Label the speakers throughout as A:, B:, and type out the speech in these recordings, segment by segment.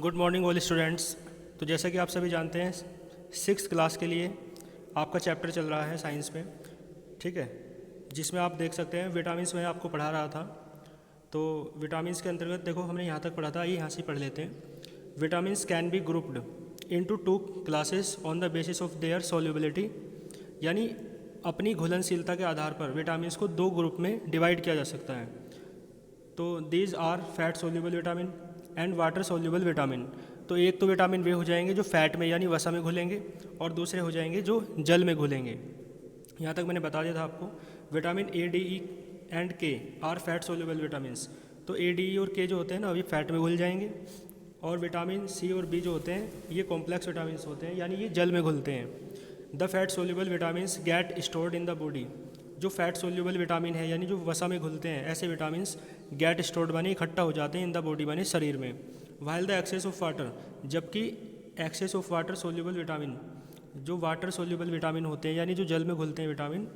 A: Good morning all students. तो जैसा कि आप सभी जानते हैं, 6th क्लास के लिए आपका चैप्टर चल रहा है साइंस में, ठीक है, जिसमें आप देख सकते हैं विटामिन्स में आपको पढ़ा रहा था। तो विटामिन्स के अंतर्गत देखो हमने यहाँ तक पढ़ा था, ये यहाँ से पढ़ लेते हैं। Vitamins can be grouped into 2 classes on the basis of their solubility, यानी अपनी घुलनशीलता के आधार पर विटामिन्स को 2 ग्रुप में डिवाइड किया जा सकता है। तो these are fat soluble vitamin and water soluble vitamin. तो एक तो विटामिन वे हो जाएंगे जो फैट में यानी वसा में घुलेंगे, और दूसरे हो जाएंगे जो जल में घुलेंगे। यहाँ तक मैंने बता दिया था आपको। Vitamin A, D, E and के आर फैट सोल्यूबल विटामिन्स। तो ए, डी, ई और के जो होते हैं ना, अभी फैट में घुल जाएंगे, और विटामिन सी और बी जो होते हैं ये कॉम्प्लेक्स विटामिन्स होते हैं, यानी ये जल में घुलते हैं। The fat soluble vitamins get stored in the body. जो फैट सोल्यूबल विटामिन है यानी जो वसा में घुलते हैं, ऐसे विटामिन्स गेट स्टोर्ड बने इकट्ठा हो जाते हैं इन द बॉडी बने शरीर में। While the excess of water, जबकि excess of water soluble vitamin, जो वाटर सोल्यूबल विटामिन होते हैं यानी जो जल में घुलते हैं विटामिन,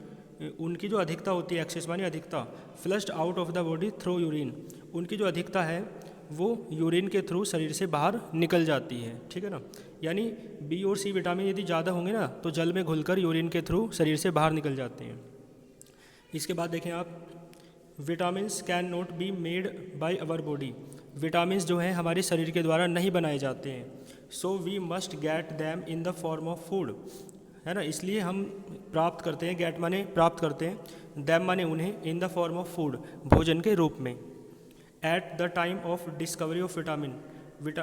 A: उनकी जो अधिकता होती है, एक्सेस माने अधिकता, flushed out of the body through urine, उनकी जो अधिकता है वो यूरिन के थ्रू शरीर से बाहर निकल जाती है, ठीक है ना। यानी बी और सी विटामिन यदि ज़्यादा होंगे ना तो जल में घुलकर यूरिन के थ्रू शरीर से बाहर निकल जाते हैं। इसके बाद देखें आप, vitamins can not be made by our body. Vitamins जो हैं हमारे शरीर के द्वारा नहीं बनाए जाते हैं। So we must get them in the form of food, है ना। इसलिए हम प्राप्त करते हैं, गेट माने प्राप्त करते हैं, दैम माने उन्हें, इन द फॉर्म ऑफ फूड भोजन के रूप में। At the time of discovery of vitamin,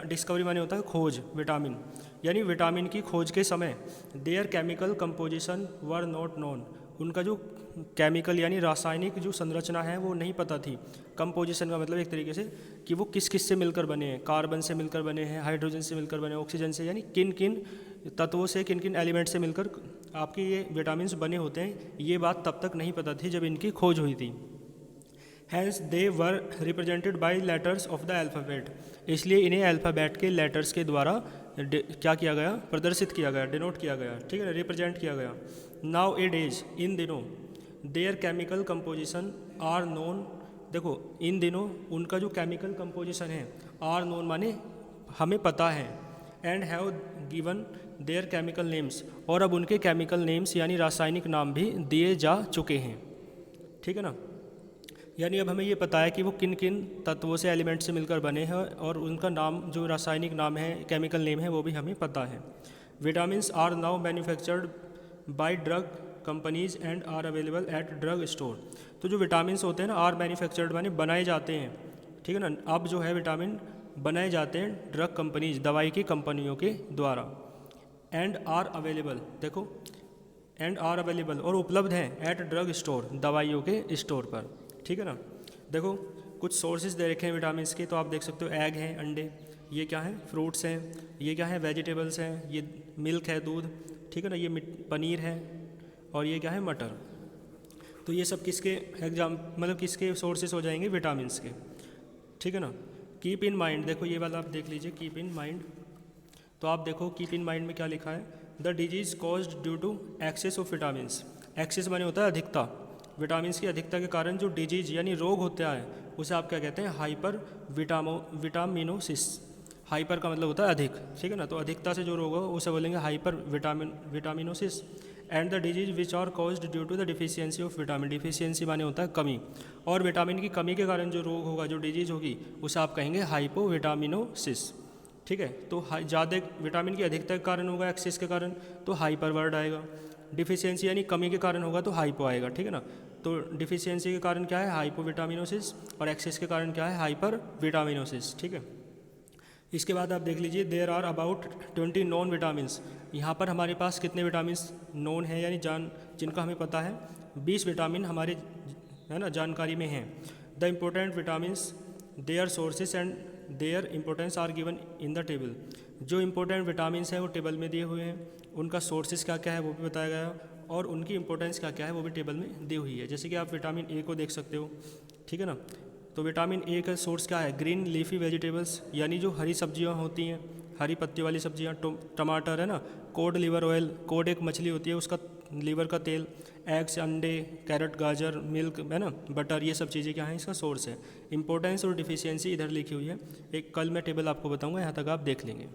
A: discovery माने होता है खोज, विटामिन यानी विटामिन की खोज के समय, there chemical composition were not known, उनका जो केमिकल यानी रासायनिक जो संरचना है वो नहीं पता थी। कंपोजिशन का मतलब एक तरीके से कि वो किस किस से मिलकर बने हैं, कार्बन से मिलकर बने हैं, हाइड्रोजन से मिलकर बने, ऑक्सीजन से, यानी किन किन तत्वों से, किन किन एलिमेंट से मिलकर आपके ये विटामिन्स बने होते हैं, ये बात तब तक नहीं पता थी जब इनकी खोज हुई थी। Hence they were represented by letters of the alphabet, इसलिए इन्हें अल्फ़ाबेट के लेटर्स के द्वारा क्या किया गया, प्रदर्शित किया गया, डिनोट किया गया, ठीक है ना, रिप्रेजेंट किया गया। नाउ ए डेज, इन दिनों, their chemical composition are known, देखो इन दिनों उनका जो केमिकल कंपोजिशन है, आर नोन माने हमें पता है, and have given their chemical names, और अब उनके केमिकल नेम्स यानी रासायनिक नाम भी दिए जा चुके हैं, ठीक है ना। यानी अब हमें ये पता है कि वो किन किन तत्वों से, एलिमेंट से मिलकर बने हैं, और उनका नाम जो रासायनिक नाम है, केमिकल नेम है, वो भी हमें पता है। Vitamins are now manufactured by drug companies and are available at drug store. तो जो विटामिन्स होते हैं ना, आर मैन्युफैक्चर्ड माने बनाए जाते हैं, ठीक है ना। अब जो है विटामिन बनाए जाते हैं ड्रग कंपनीज, दवाई की कंपनियों के द्वारा। एंड आर अवेलेबल, देखो एंड आर अवेलेबल, और उपलब्ध हैं एट ड्रग स्टोर, दवाइयों के स्टोर पर, ठीक है ना। देखो कुछ सोर्सेज दे रखे हैं विटामिन्स के, तो आप देख सकते हो एग हैं, अंडे, ये क्या है, फ्रूट्स हैं, ये क्या है, वेजिटेबल्स हैं, ये मिल्क है, दूध, ठीक है ना, ये पनीर है, और ये क्या है, मटर। तो ये सब किसके एग्जाम, मतलब किसके सोर्सेज हो जाएंगे, विटामिन्स के, ठीक है ना। कीप इन माइंड, देखो ये वाला आप देख लीजिए, कीप इन माइंड। तो आप देखो कीप इन माइंड में क्या लिखा है, the disease caused due to excess of vitamins. Excess माने होता है अधिकता, विटामिन्स की अधिकता के कारण जो डिजीज यानी रोग होता है उसे आप क्या कहते हैं, हाइपर विटामिनोसिस। हाइपर का मतलब होता है अधिक, ठीक है ना। तो अधिकता से जो रोग हो उसे बोलेंगे hyper vitaminosis. And the disease which are caused due to the deficiency of vitamin, deficiency माने होता है कमी, और विटामिन की कमी के कारण जो रोग होगा, जो डिजीज होगी, उसे आप कहेंगे हाइपोविटामिनोसिस, ठीक है। तो ज़्यादा विटामिन की अधिकता के कारण होगा, एक्सेस के कारण, तो हाइपर वर्ड आएगा। डिफिशियंसी यानी कमी के कारण होगा तो हाइपो आएगा, ठीक है ना। तो डिफिशियंसी के कारण क्या है, हाइपोविटामिनोसिस, और एक्सेस के कारण क्या है, हाइपर विटामिनोसिस, ठीक है। इसके बाद आप देख लीजिए, there are about 20 known vitamins. यहाँ पर हमारे पास कितने विटामिन्स नॉन है यानी जिनका हमें पता है, 20 विटामिन हमारे, है ना, जानकारी में हैं। The important vitamins, their sources and their importance are given in the table. जो इम्पोर्टेंट विटामिन्स हैं वो टेबल में दिए हुए हैं, उनका सोर्सेस क्या क्या है वो भी बताया गया, और उनकी इंपॉर्टेंस क्या क्या है वो भी टेबल में दी हुई है। जैसे कि आप विटामिन ए को देख सकते हो, ठीक है ना। तो विटामिन ए का सोर्स क्या है, ग्रीन लीफी वेजिटेबल्स, यानी जो हरी सब्जियां होती हैं, हरी पत्ती वाली सब्जियां, टमाटर है ना, कोड लिवर ऑयल, कोड एक मछली होती है, उसका लीवर का तेल, एग्स, अंडे, कैरेट, गाजर, मिल्क, है ना, बटर, ये सब चीज़ें क्या हैं, इसका सोर्स है। इंपॉर्टेंस और डिफिशियंसी इधर लिखी हुई है, एक कल मैं टेबल आपको बताऊंगा, यहाँ तक आप देख लेंगे।